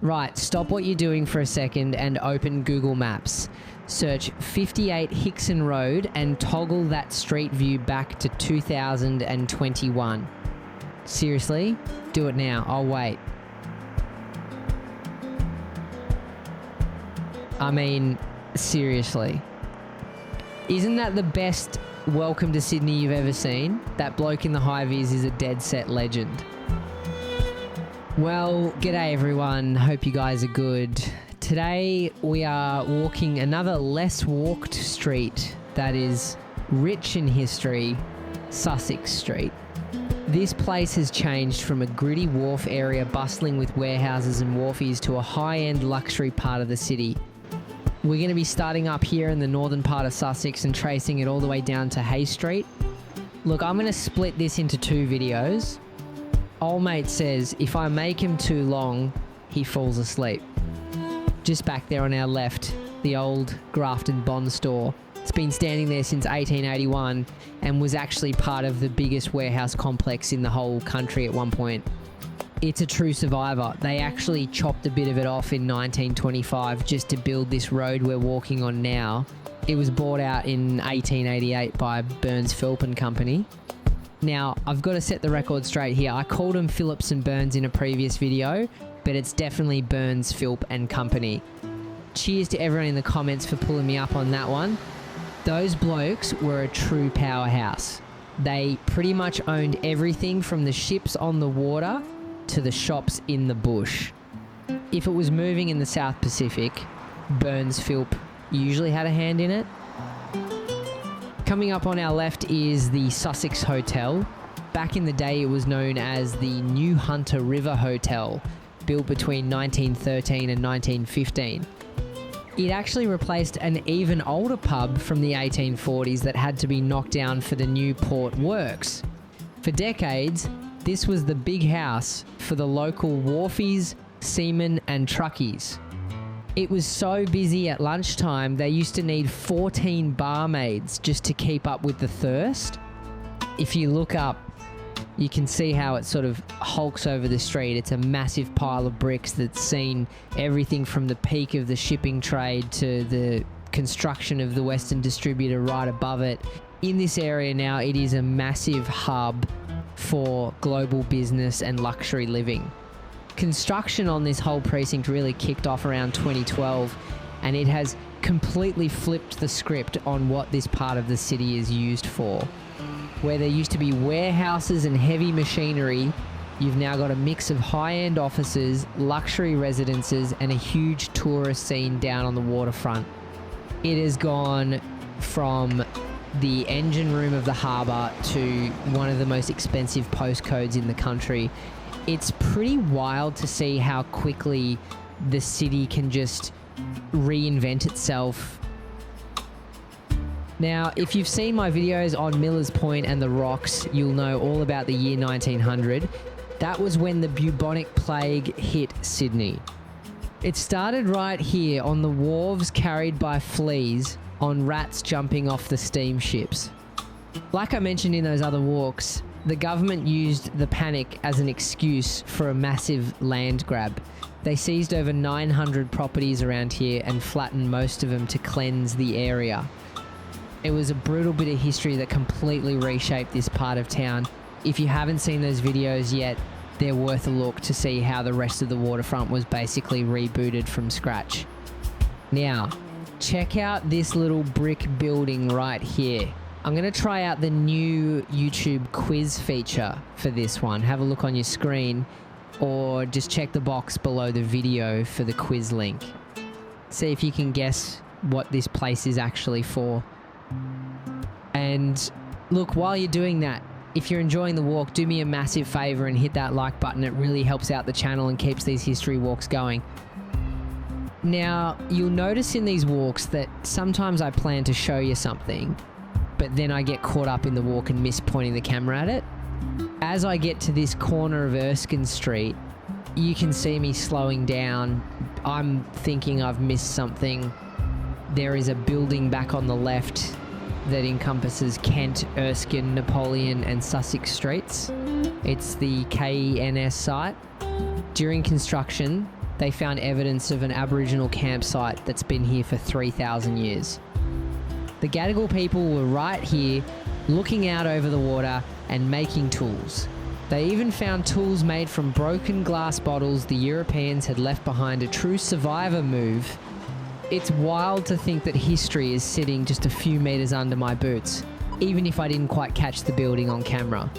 Right, stop what you're doing for a second and open Google Maps. Search 58 Hickson Road and toggle that street view back to 2021. Seriously? Do it now. I'll wait. I mean, seriously. Isn't that the best welcome to Sydney you've ever seen? That bloke in the high-vis is a dead-set legend. Well, g'day everyone. Hope you guys are good. Today we are walking another less walked street that is rich in history, Sussex Street. This place has changed from a gritty wharf area bustling with warehouses and wharfies to a high-end luxury part of the city. We're going to be starting up here in the northern part of Sussex and tracing it all the way down to Hay Street. Look, I'm going to split this into two videos. Old mate says if I make him too long, he falls asleep. Just back there on our left, the old Grafton Bond store. It's been standing there since 1881 and was actually part of the biggest warehouse complex in the whole country at one point. It's a true survivor. They actually chopped a bit of it off in 1925 just to build this road we're walking on now. It was bought out in 1888 by Philp and Company. Now, I've got to set the record straight here. I called them Phillips and Burns in a previous video, but it's definitely Burns, Philp and Company. Cheers to everyone in the comments for pulling me up on that one. Those blokes were a true powerhouse. They pretty much owned everything from the ships on the water to the shops in the bush. If it was moving in the South Pacific, Burns, Philp usually had a hand in it. Coming up on our left is the Sussex Hotel. Back in the day, it was known as the New Hunter River Hotel, built between 1913 and 1915. It actually replaced an even older pub from the 1840s that had to be knocked down for the new port works. For decades, this was the big house for the local wharfies, seamen and truckies. It was so busy at lunchtime, they used to need 14 barmaids just to keep up with the thirst. If you look up, you can see how it sort of hulks over the street. It's a massive pile of bricks that's seen everything from the peak of the shipping trade to the construction of the Western Distributor right above it. In this area now, it is a massive hub for global business and luxury living. Construction on this whole precinct really kicked off around 2012, and it has completely flipped the script on what this part of the city is used for. Where there used to be warehouses and heavy machinery, you've now got a mix of high-end offices, luxury residences, and a huge tourist scene down on the waterfront. It has gone from the engine room of the harbour to one of the most expensive postcodes in the country. It's pretty wild to see how quickly the city can just reinvent itself. Now, if you've seen my videos on Miller's Point and the Rocks, you'll know all about the year 1900. That was when the bubonic plague hit Sydney. It started right here on the wharves carried by fleas on rats jumping off the steamships. Like I mentioned in those other walks, the government used the panic as an excuse for a massive land grab. They seized over 900 properties around here and flattened most of them to cleanse the area. It was a brutal bit of history that completely reshaped this part of town. If you haven't seen those videos yet, they're worth a look to see how the rest of the waterfront was basically rebooted from scratch. Now, check out this little brick building right here. I'm going to try out the new YouTube quiz feature for this one. Have a look on your screen or just check the box below the video for the quiz link. See if you can guess what this place is actually for. And look, while you're doing that, if you're enjoying the walk, do me a massive favor and hit that like button. It really helps out the channel and keeps these history walks going. Now, you'll notice in these walks that sometimes I plan to show you something, but then I get caught up in the walk and miss pointing the camera at it. As I get to this corner of Erskine Street, you can see me slowing down. I'm thinking I've missed something. There is a building back on the left that encompasses Kent, Erskine, Napoleon and Sussex Streets. It's the KENS site. During construction, they found evidence of an Aboriginal campsite that's been here for 3,000 years. The Gadigal people were right here, looking out over the water and making tools. They even found tools made from broken glass bottles the Europeans had left behind, a true survivor move. It's wild to think that history is sitting just a few metres under my boots, even if I didn't quite catch the building on camera.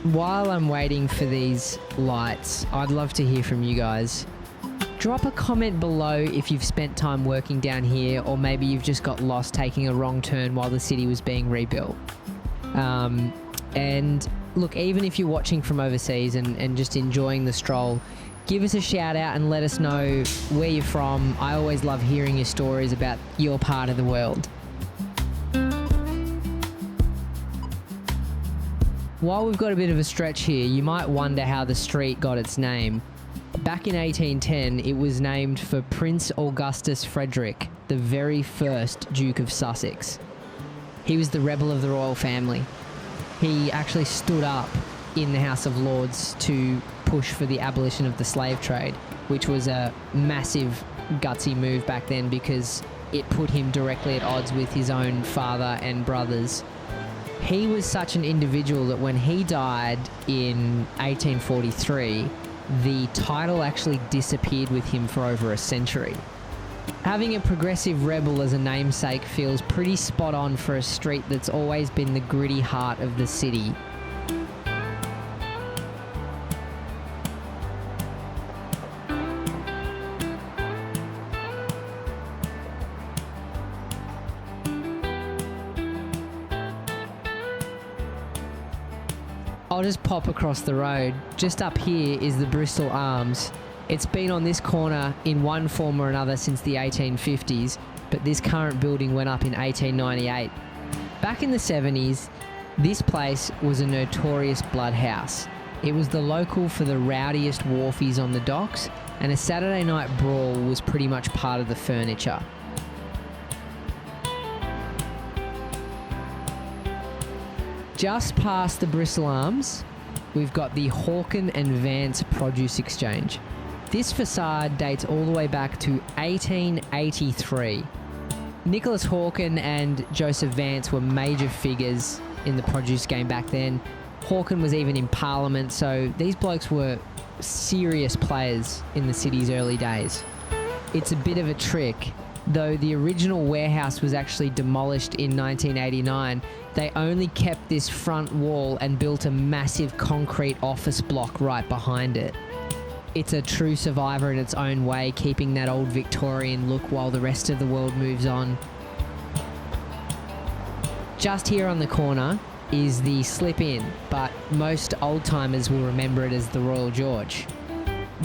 While I'm waiting for these lights, I'd love to hear from you guys. Drop a comment below if you've spent time working down here, or maybe you've just got lost taking a wrong turn while the city was being rebuilt. And look, even if you're watching from overseas and just enjoying the stroll, give us a shout out and let us know where you're from. I always love hearing your stories about your part of the world. While we've got a bit of a stretch here, you might wonder how the street got its name. Back in 1810, it was named for Prince Augustus Frederick, the very first Duke of Sussex. He was the rebel of the royal family. He actually stood up in the House of Lords to push for the abolition of the slave trade, which was a massive gutsy move back then because it put him directly at odds with his own father and brothers. He was such an individual that when he died in 1843, the title actually disappeared with him for over a century. Having a progressive rebel as a namesake feels pretty spot on for a street that's always been the gritty heart of the city. I'll just pop across the road. Just up here is the Bristol Arms. It's been on this corner in one form or another since the 1850s, but this current building went up in 1898. Back in the 70s, this place was a notorious Bloodhouse. It was the local for the rowdiest wharfies on the docks, and a Saturday night brawl was pretty much part of the furniture. Just past the Bristol Arms, we've got the Hawkens and Vance produce exchange. This facade dates all the way back to 1883. Nicholas Hawkens and Joseph Vance were major figures in the produce game back then. Hawkens was even in Parliament, so these blokes were serious players in the city's early days. It's a bit of a trick. Though the original warehouse was actually demolished in 1989, they only kept this front wall and built a massive concrete office block right behind it. It's a true survivor in its own way, keeping that old Victorian look while the rest of the world moves on. Just here on the corner is the Slip Inn, but most old-timers will remember it as the Royal George.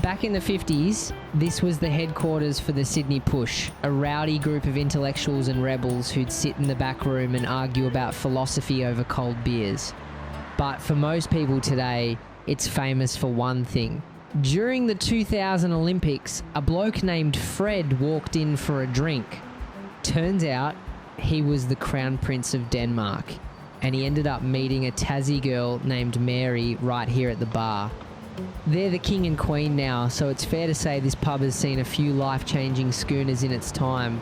Back in the 50s, this was the headquarters for the Sydney Push, a rowdy group of intellectuals and rebels who'd sit in the back room and argue about philosophy over cold beers. But for most people today, it's famous for one thing. During the 2000 Olympics, a bloke named Fred walked in for a drink. Turns out, he was the Crown Prince of Denmark, and he ended up meeting a Tassie girl named Mary right here at the bar. They're the king and queen now, so it's fair to say this pub has seen a few life-changing schooners in its time.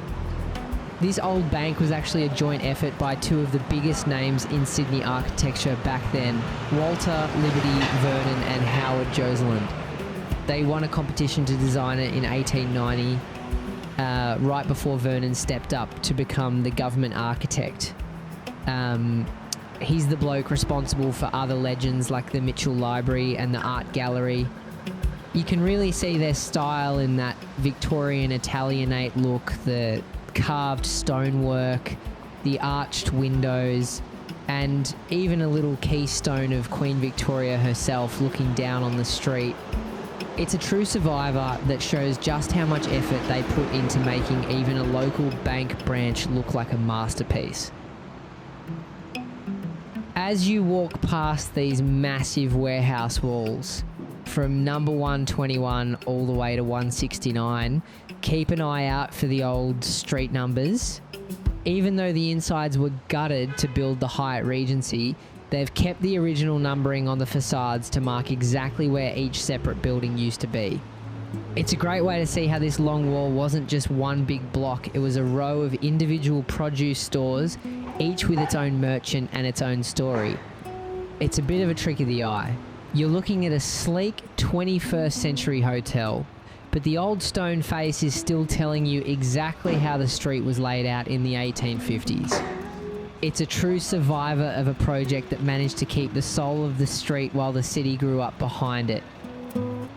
This old bank was actually a joint effort by two of the biggest names in Sydney architecture back then, Walter Liberty Vernon and Howard Joseland. They won a competition to design it in 1890, right before Vernon stepped up to become the government architect. He's the bloke responsible for other legends like the Mitchell Library and the Art Gallery. You can really see their style in that Victorian Italianate look, the carved stonework, the arched windows, and even a little keystone of Queen Victoria herself looking down on the street. It's a true survivor that shows just how much effort they put into making even a local bank branch look like a masterpiece. As you walk past these massive warehouse walls, from number 121 all the way to 169, keep an eye out for the old street numbers. Even though the insides were gutted to build the Hyatt Regency, They've kept the original numbering on the facades to mark exactly where each separate building used to be. It's a great way to see how this long wall wasn't just one big block, it was a row of individual produce stores, each with its own merchant and its own story. It's a bit of a trick of the eye. You're looking at a sleek 21st century hotel, but the old stone face is still telling you exactly how the street was laid out in the 1850s. It's a true survivor of a project that managed to keep the soul of the street while the city grew up behind it.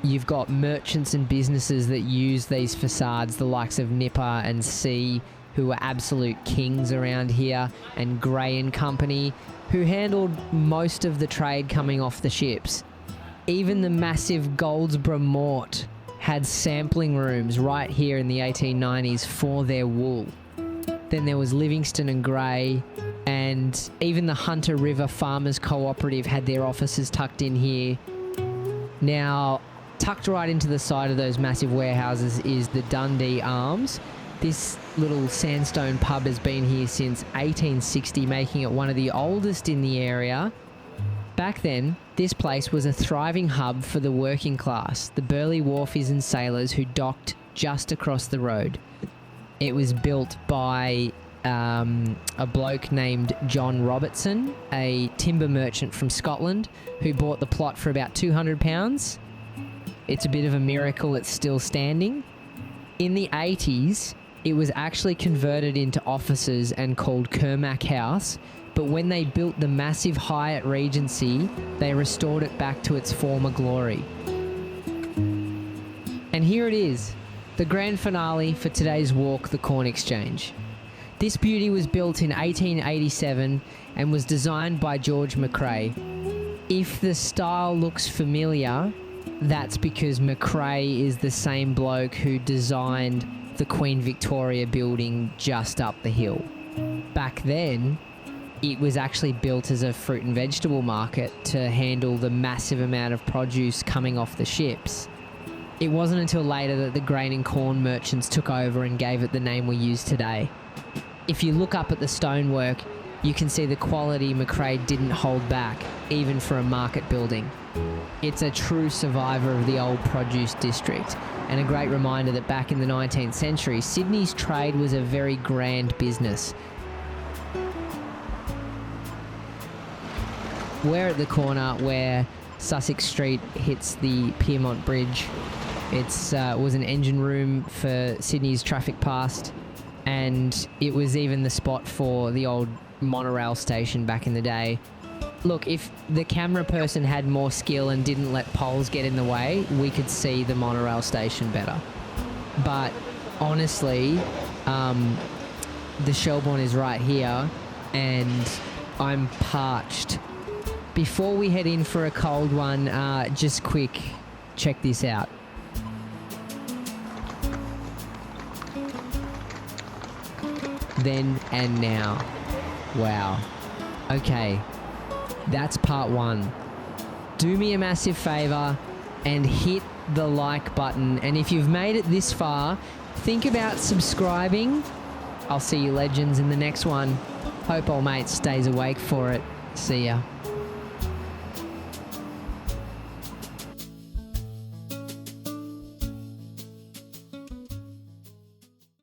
You've got merchants and businesses that use these facades, the likes of Nipper and C, who were absolute kings around here, and Gray and Company, who handled most of the trade coming off the ships. Even the massive Goldsborough Mort had sampling rooms right here in the 1890s for their wool. Then there was Livingston and Gray, and even the Hunter River Farmers Cooperative had their offices tucked in here. Now, tucked right into the side of those massive warehouses is the Dundee Arms. This little sandstone pub has been here since 1860, making it one of the oldest in the area. Back then, this place was a thriving hub for the working class, the burly wharfies and sailors who docked just across the road. It was built by a bloke named John Robertson, a timber merchant from Scotland, who bought the plot for about £200. It's a bit of a miracle it's still standing. In the 80s, it was actually converted into offices and called Kermack House, but when they built the massive Hyatt Regency, they restored it back to its former glory. And here it is, the grand finale for today's walk, the Corn Exchange. This beauty was built in 1887 and was designed by George McRae. If the style looks familiar, that's because McRae is the same bloke who designed the Queen Victoria building just up the hill. Back then, it was actually built as a fruit and vegetable market to handle the massive amount of produce coming off the ships. It wasn't until later that the grain and corn merchants took over and gave it the name we use today. If you look up at the stonework, you can see the quality McRae didn't hold back, even for a market building. It's a true survivor of the old produce district, and a great reminder that back in the 19th century, Sydney's trade was a very grand business. We're at the corner where Sussex Street hits the Piermont Bridge. It was an engine room for Sydney's traffic past, and it was even the spot for the old monorail station back in the day. Look, if the camera person had more skill and didn't let poles get in the way, we could see the monorail station better. But honestly, the Shelbourne is right here, and I'm parched. Before we head in for a cold one, just quick, check this out. Then and now. Wow. Okay, that's part one. Do me a massive favour and hit the like button. And if you've made it this far, think about subscribing. I'll see you legends in the next one. Hope old mate stays awake for it. See ya.